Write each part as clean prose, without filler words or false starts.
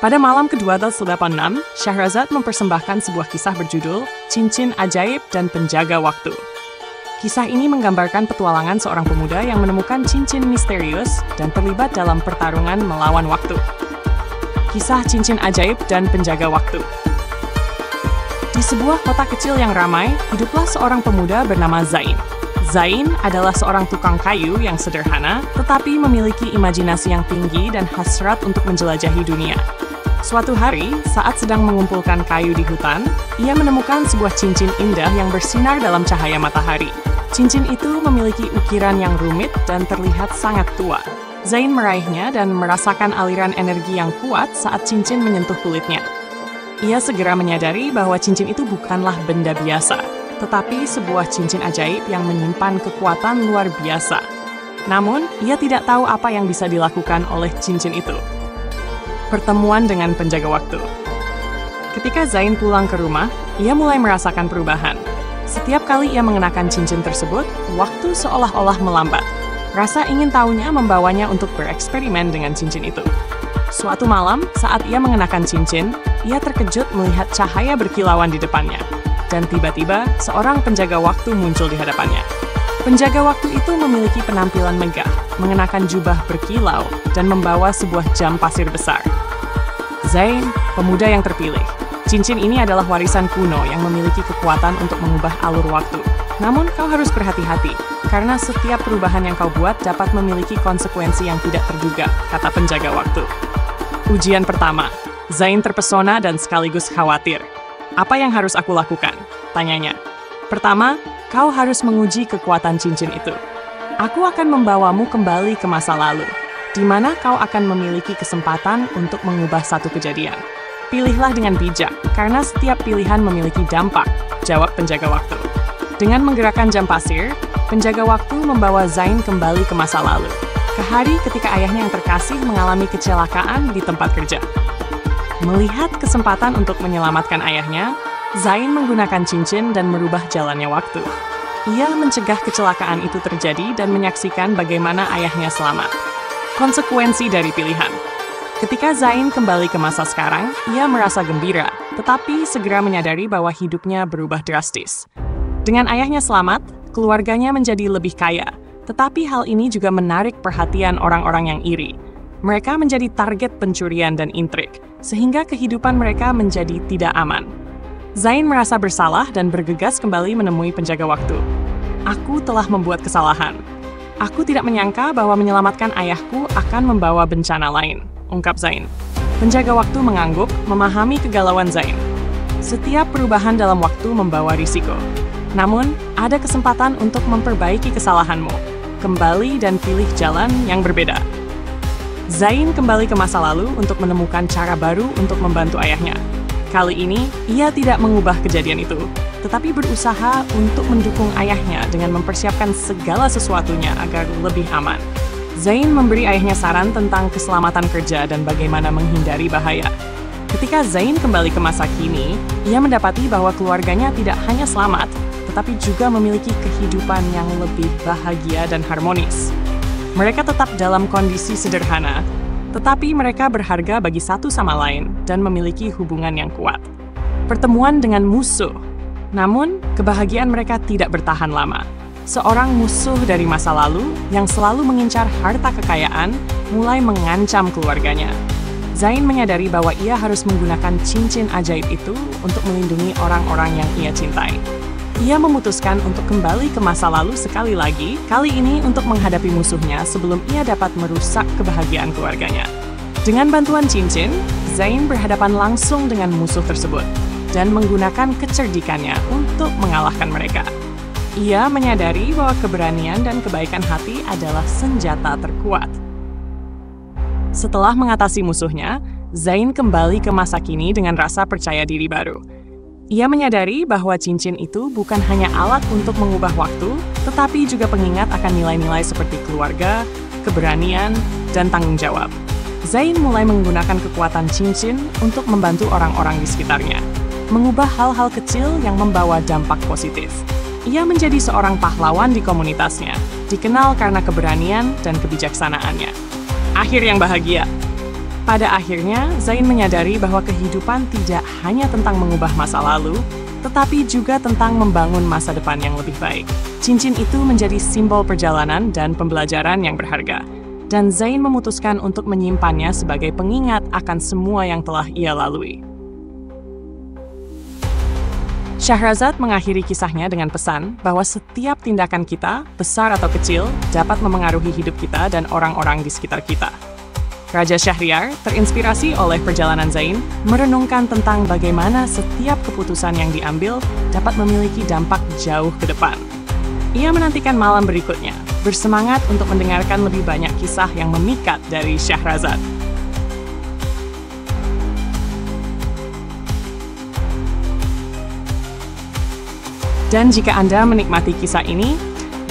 Pada malam ke-286, Syahrazad mempersembahkan sebuah kisah berjudul Cincin Ajaib dan Penjaga Waktu. Kisah ini menggambarkan petualangan seorang pemuda yang menemukan cincin misterius dan terlibat dalam pertarungan melawan waktu. Kisah Cincin Ajaib dan Penjaga Waktu. Di sebuah kota kecil yang ramai, hiduplah seorang pemuda bernama Zain. Zain adalah seorang tukang kayu yang sederhana, tetapi memiliki imajinasi yang tinggi dan hasrat untuk menjelajahi dunia. Suatu hari, saat sedang mengumpulkan kayu di hutan, ia menemukan sebuah cincin indah yang bersinar dalam cahaya matahari. Cincin itu memiliki ukiran yang rumit dan terlihat sangat tua. Zain meraihnya dan merasakan aliran energi yang kuat saat cincin menyentuh kulitnya. Ia segera menyadari bahwa cincin itu bukanlah benda biasa, tetapi sebuah cincin ajaib yang menyimpan kekuatan luar biasa. Namun, ia tidak tahu apa yang bisa dilakukan oleh cincin itu. Pertemuan dengan penjaga waktu. Ketika Zain pulang ke rumah, ia mulai merasakan perubahan. Setiap kali ia mengenakan cincin tersebut, waktu seolah-olah melambat. Rasa ingin tahunya membawanya untuk bereksperimen dengan cincin itu. Suatu malam, saat ia mengenakan cincin, ia terkejut melihat cahaya berkilauan di depannya. Dan tiba-tiba, seorang penjaga waktu muncul di hadapannya. Penjaga waktu itu memiliki penampilan megah, mengenakan jubah berkilau, dan membawa sebuah jam pasir besar. Zain, pemuda yang terpilih. Cincin ini adalah warisan kuno yang memiliki kekuatan untuk mengubah alur waktu. Namun, kau harus berhati-hati, karena setiap perubahan yang kau buat dapat memiliki konsekuensi yang tidak terduga, kata penjaga waktu. Ujian pertama. Zain terpesona dan sekaligus khawatir. Apa yang harus aku lakukan? Tanyanya. Pertama, kau harus menguji kekuatan cincin itu. Aku akan membawamu kembali ke masa lalu, di mana kau akan memiliki kesempatan untuk mengubah satu kejadian. Pilihlah dengan bijak, karena setiap pilihan memiliki dampak, jawab penjaga waktu. Dengan menggerakkan jam pasir, penjaga waktu membawa Zain kembali ke masa lalu, ke hari ketika ayahnya yang terkasih mengalami kecelakaan di tempat kerja. Melihat kesempatan untuk menyelamatkan ayahnya, Zain menggunakan cincin dan merubah jalannya waktu. Ia mencegah kecelakaan itu terjadi dan menyaksikan bagaimana ayahnya selamat. Konsekuensi dari pilihan. Ketika Zain kembali ke masa sekarang, ia merasa gembira, tetapi segera menyadari bahwa hidupnya berubah drastis. Dengan ayahnya selamat, keluarganya menjadi lebih kaya, tetapi hal ini juga menarik perhatian orang-orang yang iri. Mereka menjadi target pencurian dan intrik, sehingga kehidupan mereka menjadi tidak aman. Zain merasa bersalah dan bergegas kembali menemui penjaga waktu. Aku telah membuat kesalahan. Aku tidak menyangka bahwa menyelamatkan ayahku akan membawa bencana lain, ungkap Zain. Penjaga waktu mengangguk, memahami kegalauan Zain. Setiap perubahan dalam waktu membawa risiko. Namun, ada kesempatan untuk memperbaiki kesalahanmu. Kembali dan pilih jalan yang berbeda. Zain kembali ke masa lalu untuk menemukan cara baru untuk membantu ayahnya. Kali ini, ia tidak mengubah kejadian itu, tetapi berusaha untuk mendukung ayahnya dengan mempersiapkan segala sesuatunya agar lebih aman. Zain memberi ayahnya saran tentang keselamatan kerja dan bagaimana menghindari bahaya. Ketika Zain kembali ke masa kini, ia mendapati bahwa keluarganya tidak hanya selamat, tetapi juga memiliki kehidupan yang lebih bahagia dan harmonis. Mereka tetap dalam kondisi sederhana, tetapi mereka berharga bagi satu sama lain dan memiliki hubungan yang kuat. Pertemuan dengan musuh. Namun, kebahagiaan mereka tidak bertahan lama. Seorang musuh dari masa lalu yang selalu mengincar harta kekayaan mulai mengancam keluarganya. Zain menyadari bahwa ia harus menggunakan cincin ajaib itu untuk melindungi orang-orang yang ia cintai. Ia memutuskan untuk kembali ke masa lalu sekali lagi, kali ini untuk menghadapi musuhnya sebelum ia dapat merusak kebahagiaan keluarganya. Dengan bantuan cincin, Zain berhadapan langsung dengan musuh tersebut dan menggunakan kecerdikannya untuk mengalahkan mereka. Ia menyadari bahwa keberanian dan kebaikan hati adalah senjata terkuat. Setelah mengatasi musuhnya, Zain kembali ke masa kini dengan rasa percaya diri baru. Ia menyadari bahwa cincin itu bukan hanya alat untuk mengubah waktu, tetapi juga pengingat akan nilai-nilai seperti keluarga, keberanian, dan tanggung jawab. Zain mulai menggunakan kekuatan cincin untuk membantu orang-orang di sekitarnya, mengubah hal-hal kecil yang membawa dampak positif. Ia menjadi seorang pahlawan di komunitasnya, dikenal karena keberanian dan kebijaksanaannya. Akhir yang bahagia. Pada akhirnya, Zain menyadari bahwa kehidupan tidak hanya tentang mengubah masa lalu, tetapi juga tentang membangun masa depan yang lebih baik. Cincin itu menjadi simbol perjalanan dan pembelajaran yang berharga, dan Zain memutuskan untuk menyimpannya sebagai pengingat akan semua yang telah ia lalui. Syahrazad mengakhiri kisahnya dengan pesan bahwa setiap tindakan kita, besar atau kecil, dapat memengaruhi hidup kita dan orang-orang di sekitar kita. Raja Syahriar terinspirasi oleh perjalanan Zain, merenungkan tentang bagaimana setiap keputusan yang diambil dapat memiliki dampak jauh ke depan. Ia menantikan malam berikutnya, bersemangat untuk mendengarkan lebih banyak kisah yang memikat dari Syahrazad. Dan jika Anda menikmati kisah ini,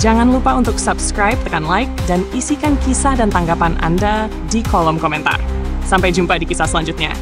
jangan lupa untuk subscribe, tekan like, dan isikan kisah dan tanggapan Anda di kolom komentar. Sampai jumpa di kisah selanjutnya.